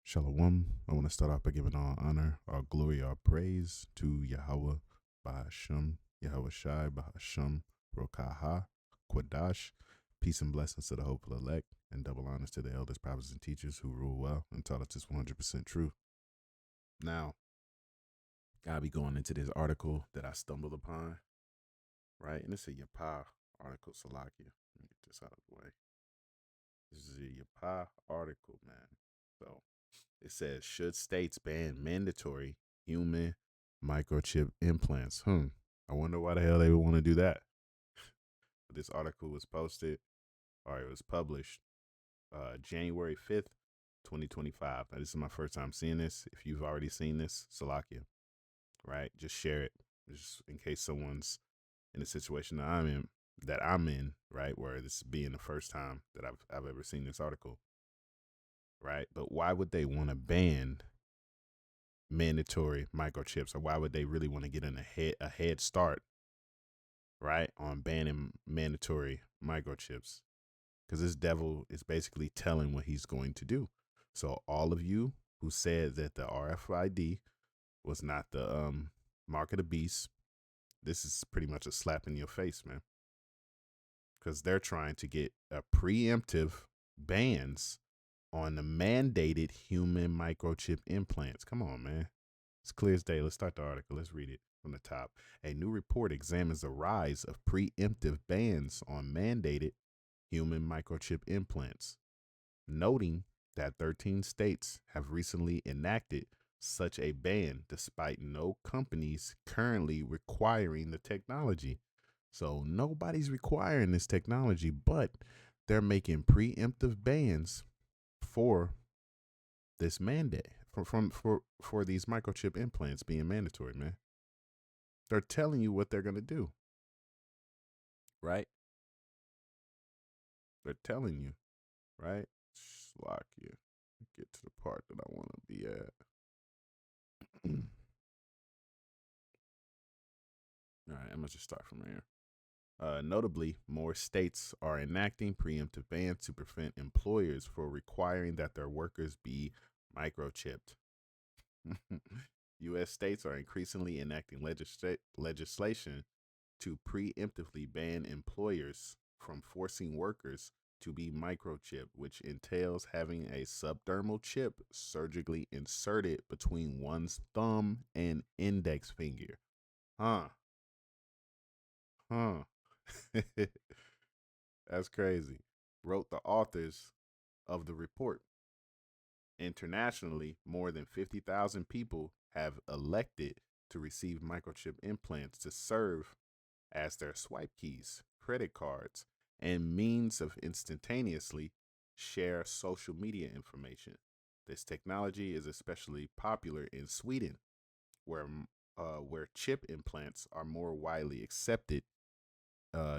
Shalom. I want to start off by giving all honor, all glory, all praise to Yahweh, Bahasham, Yahweh Shai, Bahasham, Rokaha, Quadash. Peace and blessings to the hopeful elect, and double honors to the elders, prophets, and teachers who rule well and taught us this 100% true. Now, I'll be going into this article that I stumbled upon, right? And it's a Yapa article, Salakia. Let me get this out of the way. This is a Yapa article, man. So, it says, should states ban mandatory human microchip implants? I wonder why the hell they would want to do that. This article was posted, or it was published January 5th, 2025. Now, this is my first time seeing this. If you've already seen this, Salakia, right? Just share it, just in case someone's in a situation that I'm in, right? Where this being the first time that I've ever seen this article, right? But why would they want to ban mandatory microchips, or why would they really want to get in a head start, right, on banning mandatory microchips? Because this devil is basically telling what he's going to do. So all of you who said that the RFID was not the mark of the beast, this is pretty much a slap in your face, man. Because they're trying to get a preemptive bans on the mandated human microchip implants. Come on, man. It's clear as day. Let's start the article. Let's read it from the top. A new report examines the rise of preemptive bans on mandated human microchip implants, noting that 13 states have recently enacted such a ban despite no companies currently requiring the technology. So nobody's requiring this technology, but they're making preemptive bans for this mandate for these microchip implants being mandatory, man. They're telling you what they're gonna do, right? They're telling you, right? Slock you. Get to the part that I want to be at. All right, I'm gonna just start from here. Notably, more states are enacting preemptive bans to prevent employers from requiring that their workers be microchipped. U.S. states are increasingly enacting legislation to preemptively ban employers from forcing workers to be microchipped, which entails having a subdermal chip surgically inserted between one's thumb and index finger. Huh. Huh. That's crazy. Wrote the authors of the report. Internationally, more than 50,000 people have elected to receive microchip implants to serve as their swipe keys, credit cards, and means of instantaneously share social media information. This technology is especially popular in Sweden, where chip implants are more widely accepted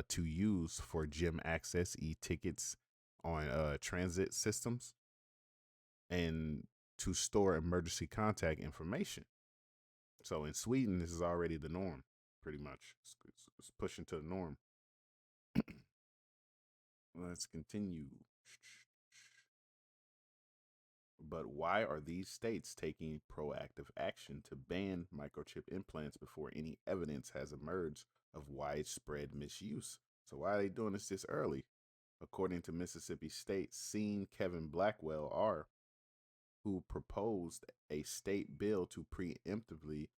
to use for gym access, e-tickets on transit systems, and to store emergency contact information. So in Sweden, this is already the norm, pretty much. It's pushing to the norm. Let's continue. But why are these states taking proactive action to ban microchip implants before any evidence has emerged of widespread misuse? So why are they doing this early? According to Mississippi State Scene Kevin Blackwell R., who proposed a state bill to preemptively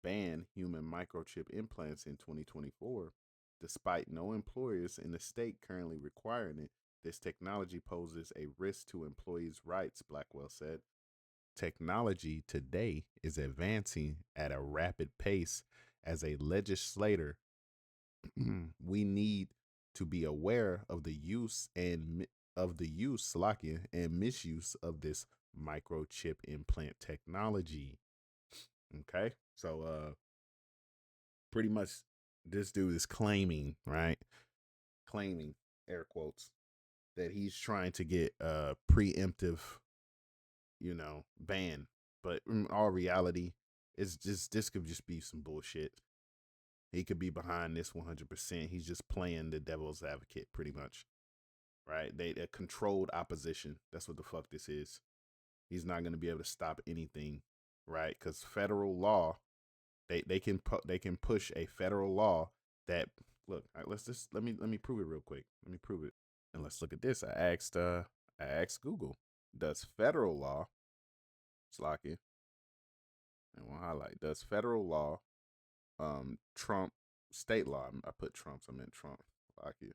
ban human microchip implants in 2024. Despite no employers in the state currently requiring it, this technology poses a risk to employees' rights, Blackwell said. Technology today is advancing at a rapid pace. As a legislator, we need to be aware of the use Slovakia, and misuse of this microchip implant technology. Okay, so pretty much this dude is claiming, right? Claiming, air quotes, that he's trying to get a preemptive, ban. But in all reality, it's just this could just be some bullshit. He could be behind this 100%. He's just playing the devil's advocate, pretty much, right? A controlled opposition. That's what the fuck this is. He's not going to be able to stop anything, right? Because federal law, they can push a federal law that look. All right, let me prove it real quick. Let me prove it, and let's look at this. I asked Google, does federal law, Slocky, and we'll highlight, does federal law trump state law? I put Trumps. I meant Trump. Slocky.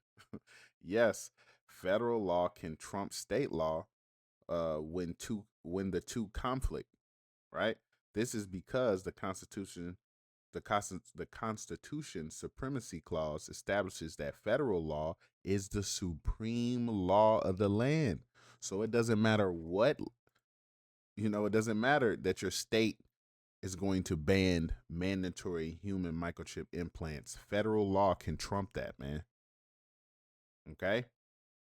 Yes, federal law can trump state law when the two conflict, right? This is because the Constitution Supremacy Clause establishes that federal law is the supreme law of the land. So it doesn't matter what, it doesn't matter that your state is going to ban mandatory human microchip implants. Federal law can trump that, man. Okay?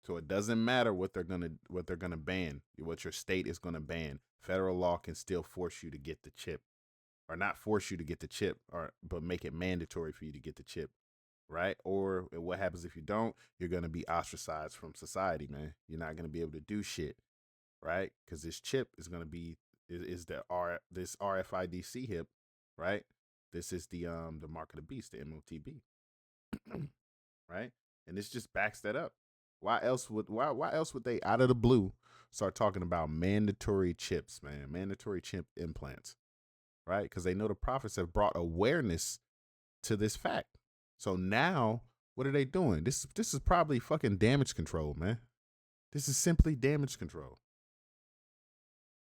So it doesn't matter what they're gonna ban, what your state is gonna ban. Federal law can still force you to get the chip, or not force you to get the chip, but make it mandatory for you to get the chip, right? Or what happens if you don't? You're gonna be ostracized from society, man. You're not gonna be able to do shit, right? Because this chip is gonna be this RFID chip, right? This is the mark of the beast, the MOTB, right? And this just backs that up. Why else would they out of the blue start talking about mandatory chips, man? Mandatory chip implants, right? Because they know the prophets have brought awareness to this fact. So now, what are they doing? This is probably fucking damage control, man. This is simply damage control.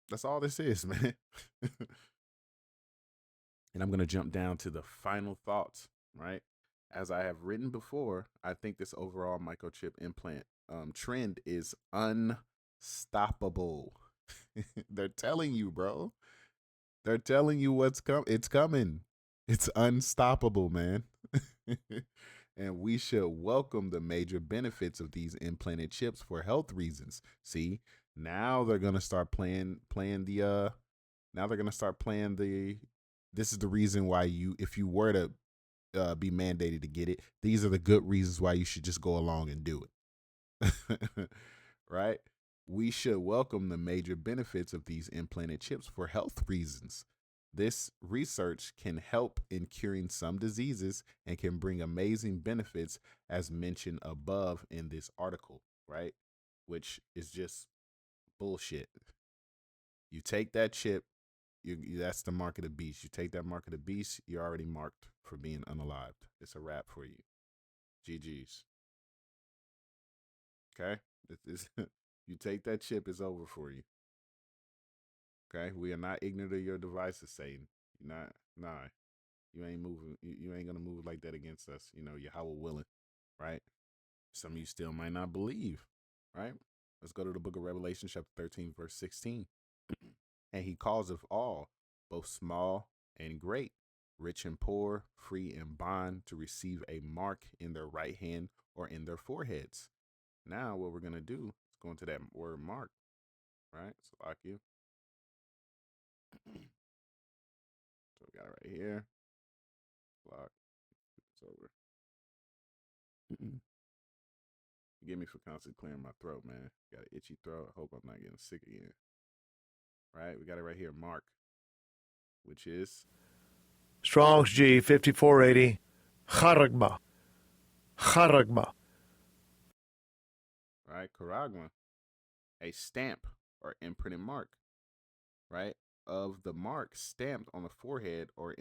That's all this is, man. And I'm gonna jump down to the final thoughts, right? As I have written before, I think this overall microchip implant trend is unstoppable. They're telling you, bro. They're telling you what's it's coming. It's unstoppable, man. And we should welcome the major benefits of these implanted chips for health reasons. See, now they're gonna start playing the now they're gonna start playing the this is the reason why if you were to be mandated to get it, these are the good reasons why you should just go along and do it. Right? We should welcome the major benefits of these implanted chips for health reasons. This research can help in curing some diseases and can bring amazing benefits as mentioned above in this article, right? Which is just bullshit. You take that chip, that's the mark of the beast. You take that mark of the beast, you're already marked for being unalived. It's a wrap for you. GG's. Okay? You take that chip, it's over for you. Okay? We are not ignorant of your devices, Satan. You're not, nah. You ain't moving. You ain't gonna move like that against us. Yahweh willing, right? Some of you still might not believe, right? Let's go to the book of Revelation, chapter 13, verse 16. And he calls of all, both small and great, rich and poor, free and bond, to receive a mark in their right hand or in their foreheads. Now, what we're gonna do is go into that word mark, right? So, like you. So we got it right here. Lock. It's over. Forgive me for constantly clearing my throat, man. Got an itchy throat. I hope I'm not getting sick again. Right? We got it right here. Mark, which is Strong's G 5480. Charagma. Charagma. Right? Karagma. A stamp or imprinted mark, right? Of the mark stamped on the forehead or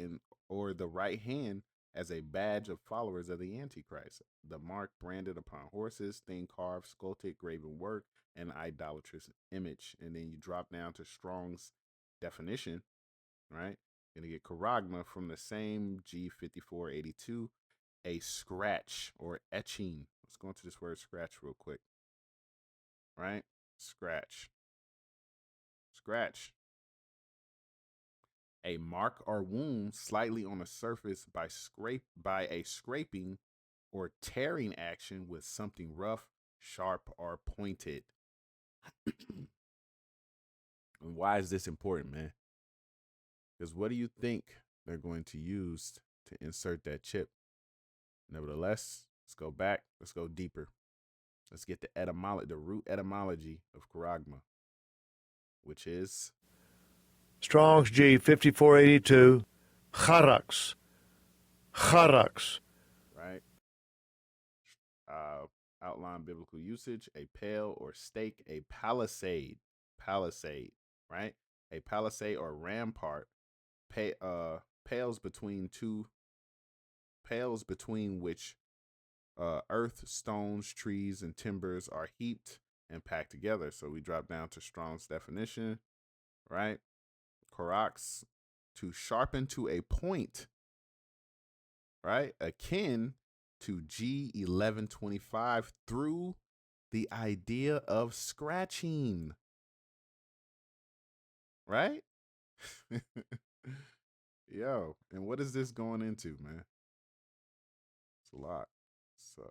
the right hand as a badge of followers of the Antichrist. The mark branded upon horses, thing carved, sculpted, graven work, and idolatrous image. And then you drop down to Strong's definition, right? You're gonna get charagma from the same G5482, a scratch or etching. Let's go into this word scratch real quick. Right? Scratch. A mark or wound slightly on the surface by a scraping or tearing action with something rough, sharp, or pointed. And why is this important, man? Because what do you think they're going to use to insert that chip? Nevertheless, let's go back. Let's go deeper. Let's get the root etymology of charagma, which is Strong's G 5482. Charax. Charax. right. Outline biblical usage: a pale or stake, a palisade, right? A palisade or rampart, pales between which earth, stones, trees, and timbers are heaped and packed together. So we drop down to Strong's definition, right? Korax, to sharpen to a point, right? Akin to G1125 through the idea of scratching, right? Yo, and what is this going into, man? It's a lot. So,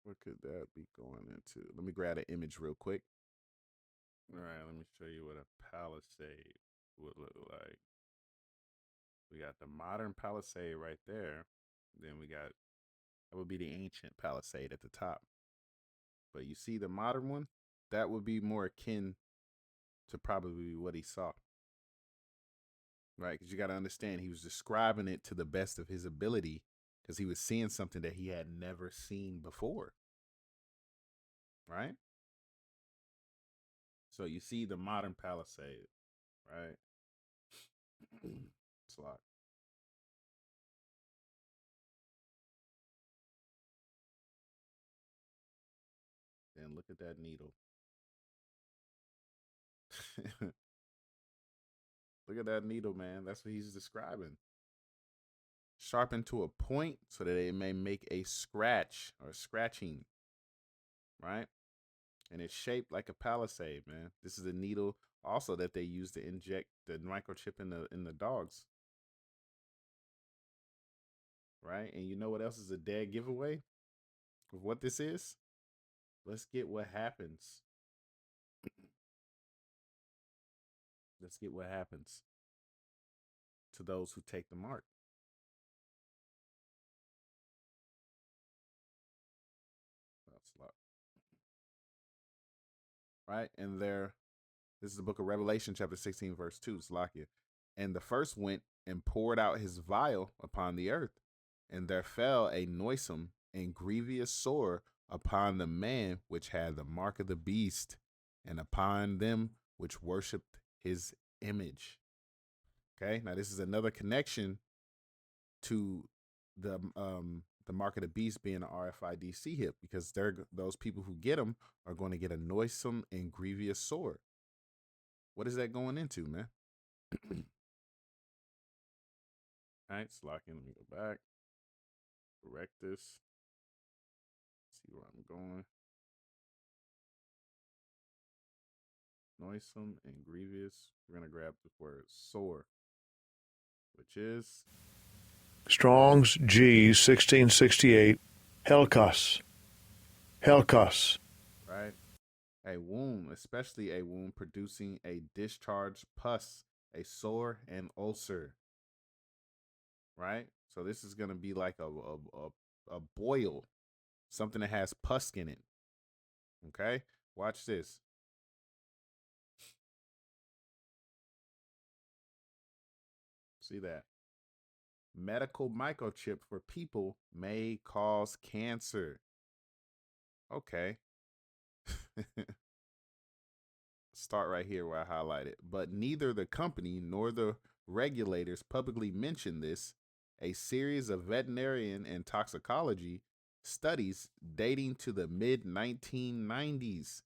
what could that be going into? Let me grab an image real quick. All right, let me show you what a palisade would look like. We got the modern palisade right there. Then we got, that would be the ancient palisade at the top. But you see the modern one? That would be more akin to probably what he saw. Right? Because you got to understand, he was describing it to the best of his ability because he was seeing something that he had never seen before. Right? So you see the modern palisade, right? It's a lot. Then look at that needle. Look at that needle, man. That's what he's describing. Sharpened to a point so that it may make a scratch or scratching, right? And it's shaped like a palisade, man. This is a needle also that they use to inject the microchip in the dogs, right? And you know what else is a dead giveaway of what this is? Let's get what happens. Let's get what happens to those who take the mark. That's a lot. Right? And this is the book of Revelation, chapter 16, verse 2, Slakia. And the first went and poured out his vial upon the earth, and there fell a noisome and grievous sore upon the man which had the mark of the beast, and upon them which worshipped his image. Okay, now this is another connection to the mark of the beast being an RFID hip, because those people who get them are going to get a noisome and grievous sore. What is that going into, man? All right, Slocky, let me go back. Correct this. See where I'm going. Noisome and grievous. We're going to grab the word sore, which is Strong's G 1668. Helkos. Helkos. right. A wound, especially a wound producing a discharged pus, a sore, and ulcer. Right? So this is going to be like a boil, something that has pus in it. Okay? Watch this. See that? Medical microchip for people may cause cancer. Okay. Start right here where I highlight it. But neither the company nor the regulators publicly mention this. A series of veterinarian and toxicology studies dating to the mid 1990s.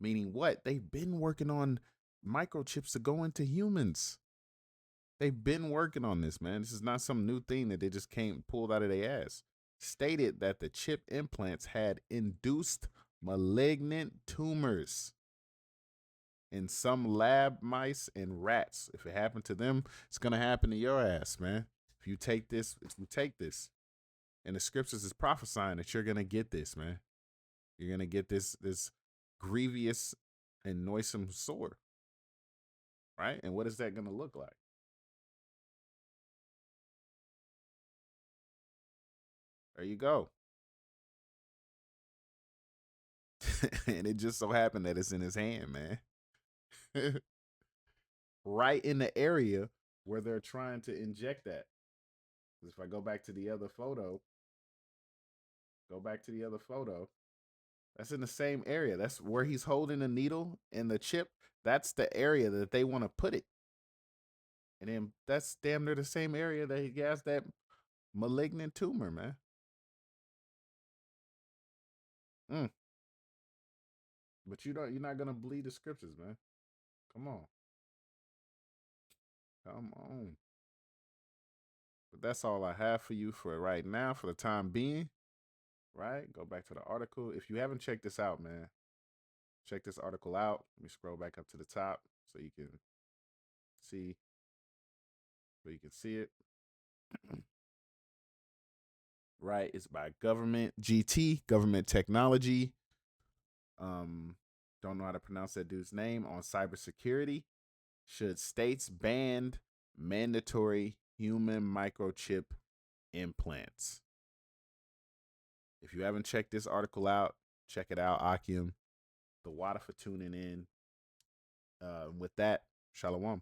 Meaning what? They've been working on microchips to go into humans. They've been working on this, man. This is not some new thing that they just came pulled out of their ass. Stated that the chip implants had induced malignant tumors in some lab mice and rats. If it happened to them, it's gonna happen to your ass, man. If you take this, and the scriptures is prophesying that you're gonna get this, man. You're gonna get this grievous and noisome sore, right? And what is that gonna look like? There you go. And it just so happened that it's in his hand, man. right in the area where they're trying to inject that. Because if I go back to the other photo, that's in the same area. That's where he's holding the needle and the chip. That's the area that they want to put it. And then that's damn near the same area that he has that malignant tumor, man. But you're not gonna believe the scriptures, man. Come on. Come on. But that's all I have for you for right now, for the time being. Right? Go back to the article. If you haven't checked this out, man, check this article out. Let me scroll back up to the top so you can see it. Right? It's by Government GT, Government Technology. Don't know how to pronounce that dude's name, on cybersecurity. Should states ban mandatory human microchip implants? If you haven't checked this article out, check it out. Akim, the water for tuning in. With that, shalom.